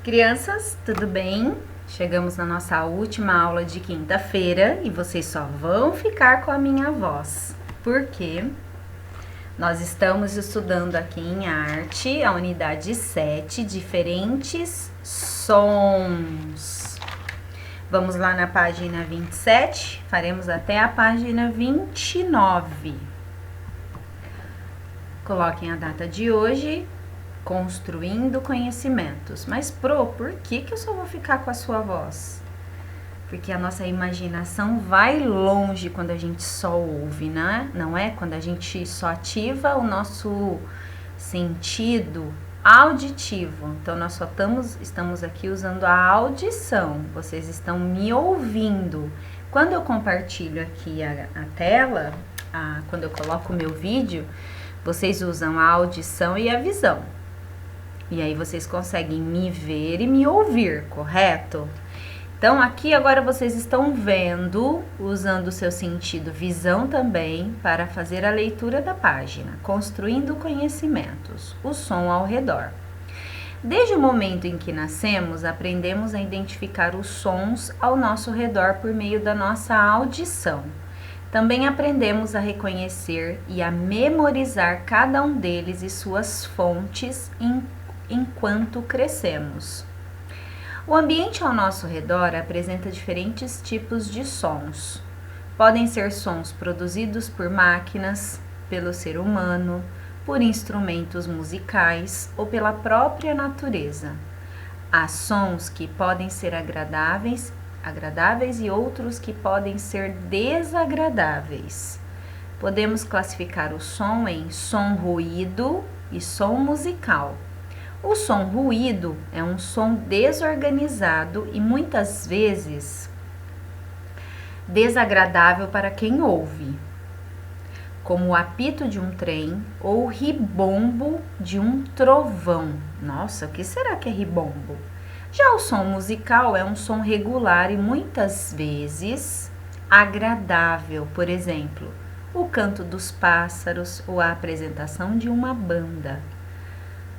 Crianças, tudo bem? Chegamos na nossa última aula de quinta-feira e vocês só vão ficar com a minha voz, porque nós estamos estudando aqui em arte, a unidade 7, diferentes sons. Vamos lá na página 27, faremos até a página 29. Coloquem a data de hoje. Construindo conhecimentos. Mas, por que eu só vou ficar com a sua voz? Porque a nossa imaginação vai longe quando a gente só ouve, né? Não é? Quando a gente só ativa o nosso sentido auditivo. Então, nós só estamos aqui usando a audição. Vocês estão me ouvindo. Quando eu compartilho aqui a tela, quando eu coloco o meu vídeo, vocês usam a audição e a visão. E aí vocês conseguem me ver e me ouvir, correto? Então, aqui agora vocês estão vendo, usando o seu sentido visão também, para fazer a leitura da página, construindo conhecimentos, o som ao redor. Desde o momento em que nascemos, aprendemos a identificar os sons ao nosso redor por meio da nossa audição. Também aprendemos a reconhecer e a memorizar cada um deles e suas fontes enquanto crescemos. O ambiente ao nosso redor apresenta diferentes tipos de sons. Podem ser sons produzidos por máquinas, pelo ser humano, por instrumentos musicais ou pela própria natureza. Há sons que podem ser agradáveis e outros que podem ser desagradáveis. Podemos classificar o som em som ruído e som musical. O som ruído é um som desorganizado e muitas vezes desagradável para quem ouve, como o apito de um trem ou o ribombo de um trovão. Nossa, o que será que é ribombo? Já o som musical é um som regular e muitas vezes agradável, por exemplo, o canto dos pássaros ou a apresentação de uma banda.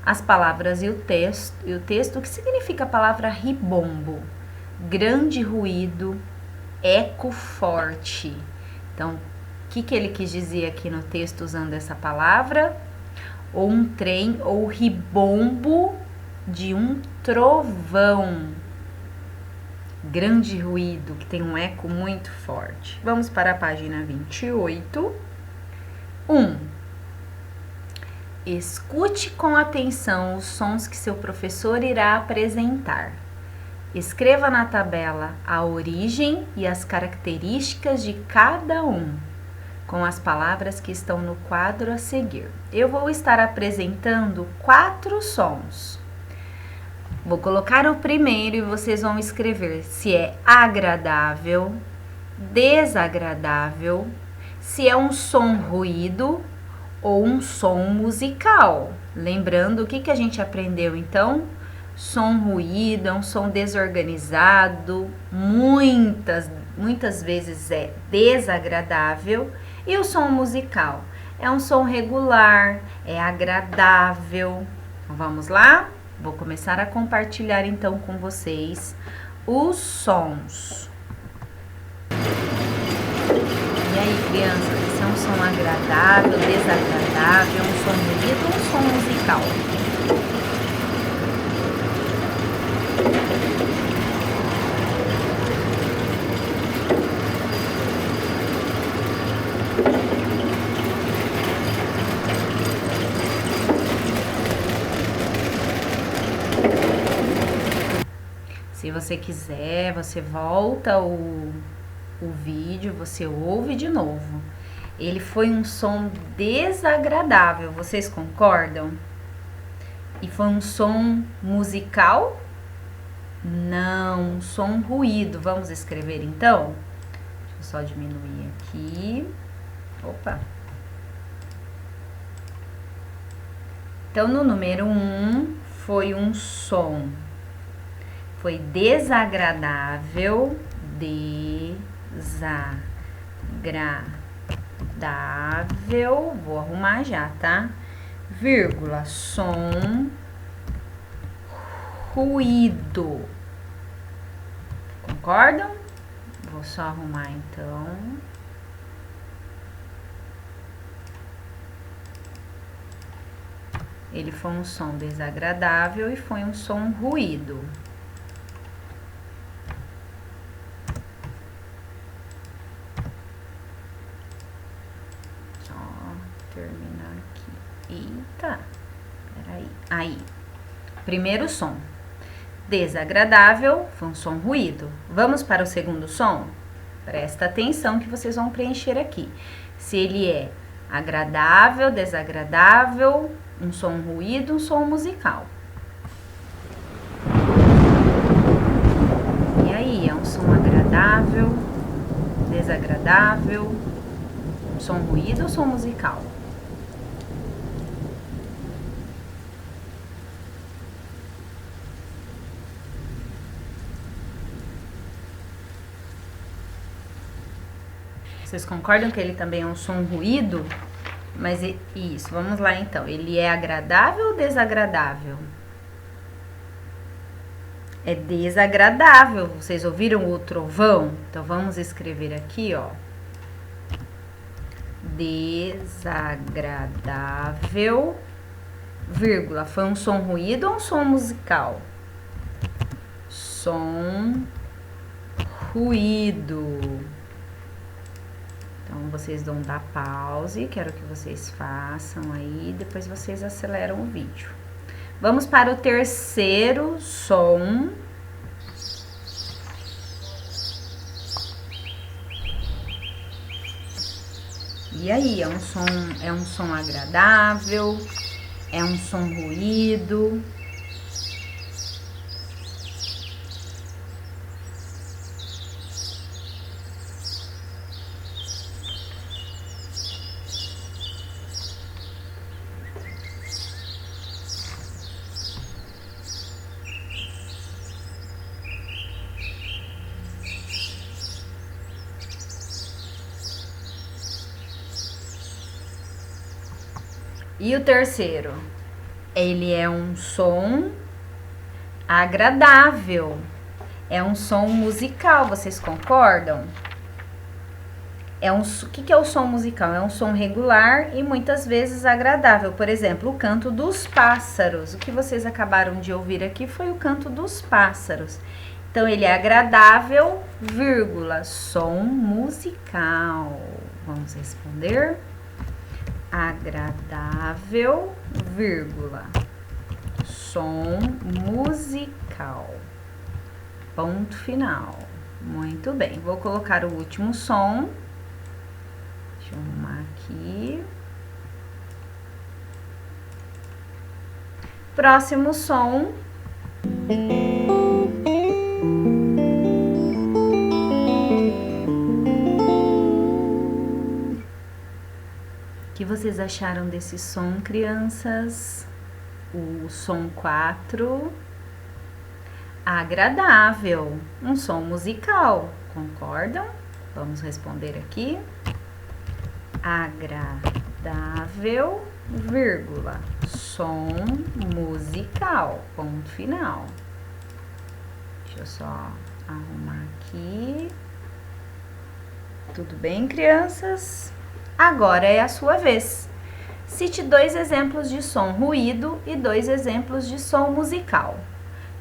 As palavras e o texto, o que significa a palavra ribombo? Grande ruído, eco forte. Então, o que ele quis dizer aqui no texto usando essa palavra? Ou um trem, ou ribombo de um trovão. Grande ruído, que tem um eco muito forte. Vamos para a página 28. 1. Escute com atenção os sons que seu professor irá apresentar. Escreva na tabela a origem e as características de cada um, com as palavras que estão no quadro a seguir. Eu vou estar apresentando 4 sons. Vou colocar o primeiro e vocês vão escrever se é agradável, desagradável, se é um som ruído ou um som musical. Lembrando o que a gente aprendeu então? Som ruído é um som desorganizado, muitas vezes é desagradável, e o som musical é um som regular, é agradável. Vamos lá? Vou começar a compartilhar então com vocês os sons. E aí, crianças, esse é um som agradável, desagradável, um som bonito ou um som musical? Se você quiser, você volta o vídeo, você ouve de novo. Ele foi um som desagradável, vocês concordam? E foi um som musical? Não, um som ruído. Vamos escrever então? Deixa eu só diminuir aqui. Opa! Então, no número 1, foi um som. Foi desagradável, desagradável, vou arrumar já, tá? Vírgula, som ruído. Concordam? Vou só arrumar então. Ele foi um som desagradável e foi um som ruído. Só terminar aqui. Eita, peraí. Aí, primeiro som. Desagradável, foi um som ruído. Vamos para o segundo som? Presta atenção que vocês vão preencher aqui. Se ele é agradável, desagradável, um som ruído, um som musical. E aí, é um som agradável, desagradável, um som ruído ou som musical? Vocês concordam que ele também é um som ruído? Mas isso, vamos lá então. Ele é agradável ou desagradável? É desagradável. Vocês ouviram o trovão? Então vamos escrever aqui, ó. Desagradável, vírgula. Foi um som ruído ou um som musical? Som ruído. Então, vocês vão dar pause, quero que vocês façam aí, depois vocês aceleram o vídeo. Vamos para o terceiro som. E aí, é um som agradável, é um som ruído. E o terceiro? Ele é um som agradável. É um som musical, vocês concordam? O que é o som musical? É um som regular e muitas vezes agradável. Por exemplo, o canto dos pássaros. O que vocês acabaram de ouvir aqui foi o canto dos pássaros. Então, ele é agradável, vírgula, som musical. Vamos responder. Agradável, vírgula, som musical. Ponto final. Muito bem. Vou colocar o último som. Deixa eu arrumar aqui. Próximo som. O que vocês acharam desse som, crianças? O som 4. Agradável. Um som musical. Concordam? Vamos responder aqui. Agradável, vírgula, som musical. Ponto final. Deixa eu só arrumar aqui. Tudo bem, crianças? Agora é a sua vez. Cite 2 exemplos de som ruído e 2 exemplos de som musical.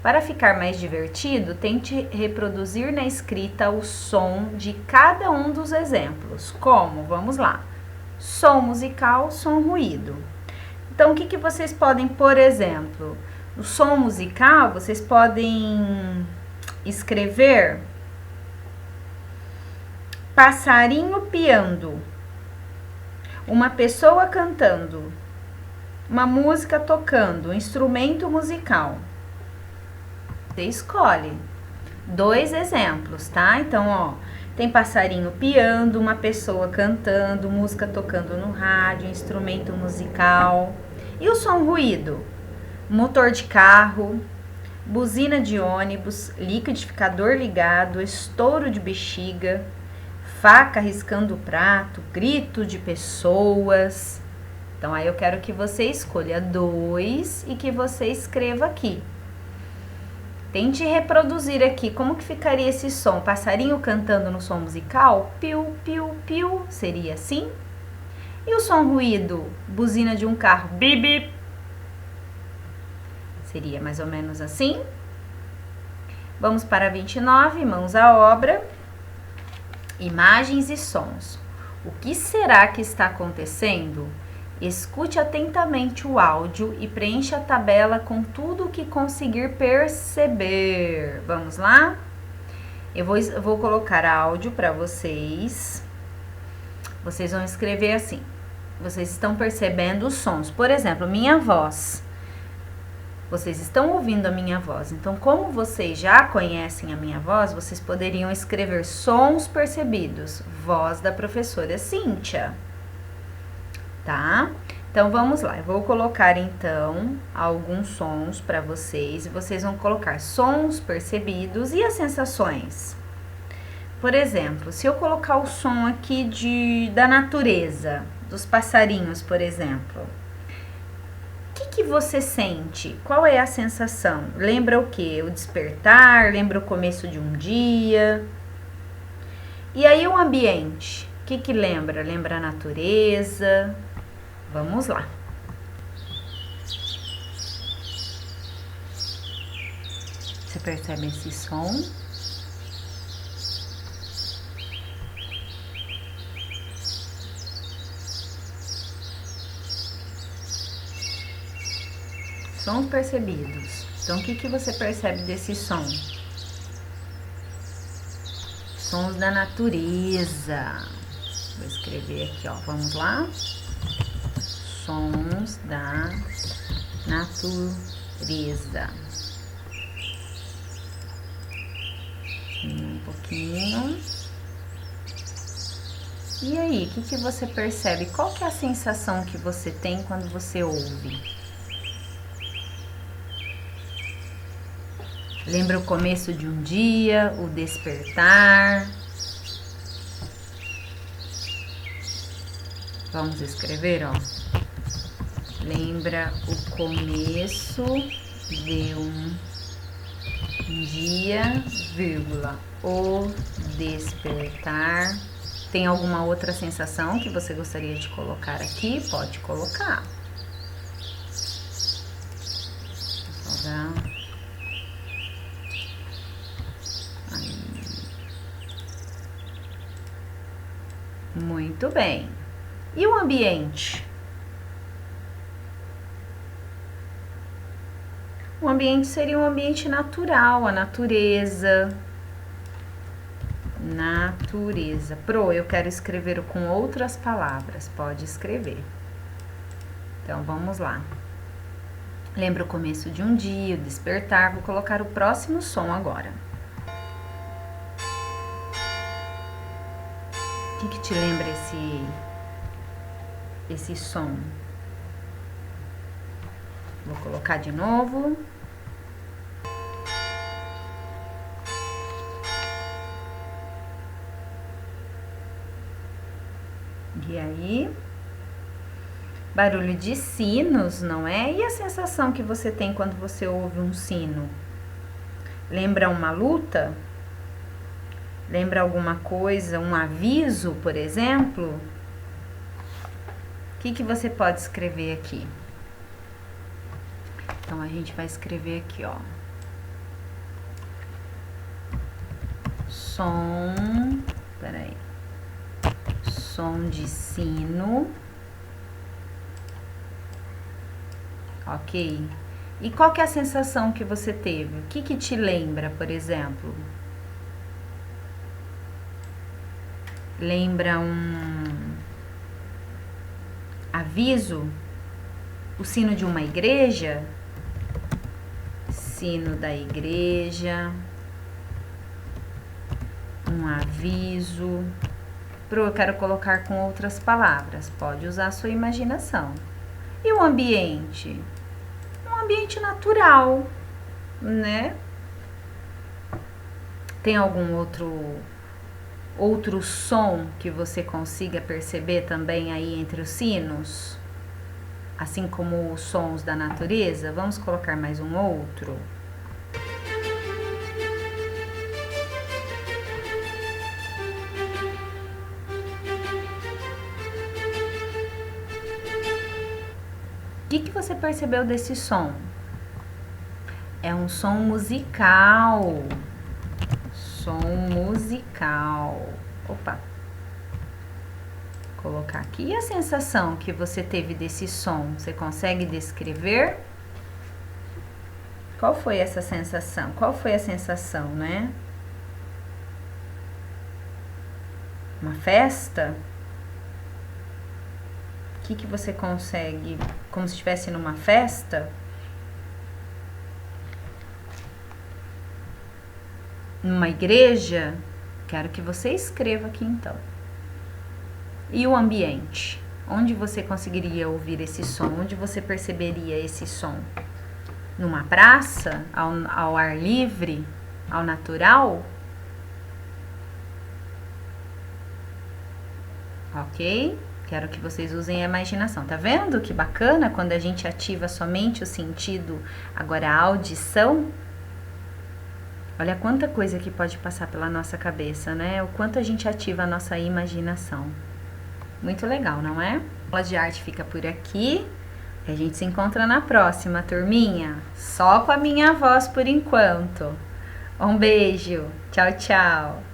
Para ficar mais divertido, tente reproduzir na escrita o som de cada um dos exemplos. Como? Vamos lá. Som musical, som ruído. Então, o que vocês podem, por exemplo, no som musical, vocês podem escrever passarinho piando, uma pessoa cantando, uma música tocando, um instrumento musical. Você escolhe 2 exemplos, tá? Então, ó, tem passarinho piando, uma pessoa cantando, música tocando no rádio, instrumento musical. E o som ruído? Motor de carro, buzina de ônibus, liquidificador ligado, estouro de bexiga, faca riscando o prato, grito de pessoas. Então, aí eu quero que você escolha 2 e que você escreva aqui. Tente reproduzir aqui. Como que ficaria esse som? Passarinho cantando no som musical? Piu, piu, piu. Seria assim? E o som ruído? Buzina de um carro? Bip, bip. Seria mais ou menos assim? Vamos para 29, mãos à obra. Imagens e sons. O que será que está acontecendo? Escute atentamente o áudio e preencha a tabela com tudo o que conseguir perceber. Vamos lá? Eu vou colocar áudio para vocês. Vocês vão escrever assim. Vocês estão percebendo os sons. Por exemplo, minha voz. Vocês estão ouvindo a minha voz. Então, como vocês já conhecem a minha voz, vocês poderiam escrever sons percebidos. Voz da professora Cíntia. Tá? Então, vamos lá. Eu vou colocar, então, alguns sons para vocês. E vocês vão colocar sons percebidos e as sensações. Por exemplo, se eu colocar o som aqui da natureza, dos passarinhos, por exemplo. O que você sente? Qual é a sensação? Lembra o quê? O despertar? Lembra o começo de um dia? E aí o ambiente? O que lembra? Lembra a natureza? Vamos lá. Você percebe esse som? Sons percebidos. Então, o que você percebe desse som? Sons da natureza. Vou escrever aqui, ó. Vamos lá? Sons da natureza. Um pouquinho. E aí, o que você percebe? Qual que é a sensação que você tem quando você ouve? Lembra o começo de um dia, o despertar? Vamos escrever, ó. Lembra o começo de um dia, vírgula, o despertar. Tem alguma outra sensação que você gostaria de colocar aqui? Pode colocar. Vou dar. Muito bem. E o ambiente? O ambiente seria um ambiente natural, a natureza. Natureza. Eu quero escrever com outras palavras. Pode escrever. Então, vamos lá. Lembra o começo de um dia, o despertar. Vou colocar o próximo som agora. O que te lembra esse som? Vou colocar de novo. E aí? Barulho de sinos, não é? E a sensação que você tem quando você ouve um sino? Lembra uma luta? Lembra alguma coisa, um aviso, por exemplo? O que você pode escrever aqui? Então, a gente vai escrever aqui, ó. Som, peraí. Som de sino. Ok? E qual que é a sensação que você teve? O que te lembra, por exemplo? Lembra um aviso? O sino de uma igreja? Sino da igreja. Um aviso. Eu quero colocar com outras palavras. Pode usar a sua imaginação. E o ambiente? Um ambiente natural, né? Tem algum outro som que você consiga perceber também aí entre os sinos? Assim como os sons da natureza? Vamos colocar mais um outro? que você percebeu desse som? É um som musical. Som musical. Opa. Vou colocar aqui. E a sensação que você teve desse som? Você consegue descrever? Qual foi essa sensação? Qual foi a sensação, né? Uma festa? O que você consegue? Como se estivesse numa festa? Numa igreja? Quero que você escreva aqui então. E o ambiente? Onde você conseguiria ouvir esse som? Onde você perceberia esse som? Numa praça? Ao ar livre? Ao natural? Ok? Quero que vocês usem a imaginação. Tá vendo que bacana quando a gente ativa somente o sentido, agora a audição? Olha quanta coisa que pode passar pela nossa cabeça, né? O quanto a gente ativa a nossa imaginação. Muito legal, não é? A aula de arte fica por aqui. A gente se encontra na próxima, turminha. Só com a minha voz por enquanto. Um beijo. Tchau, tchau.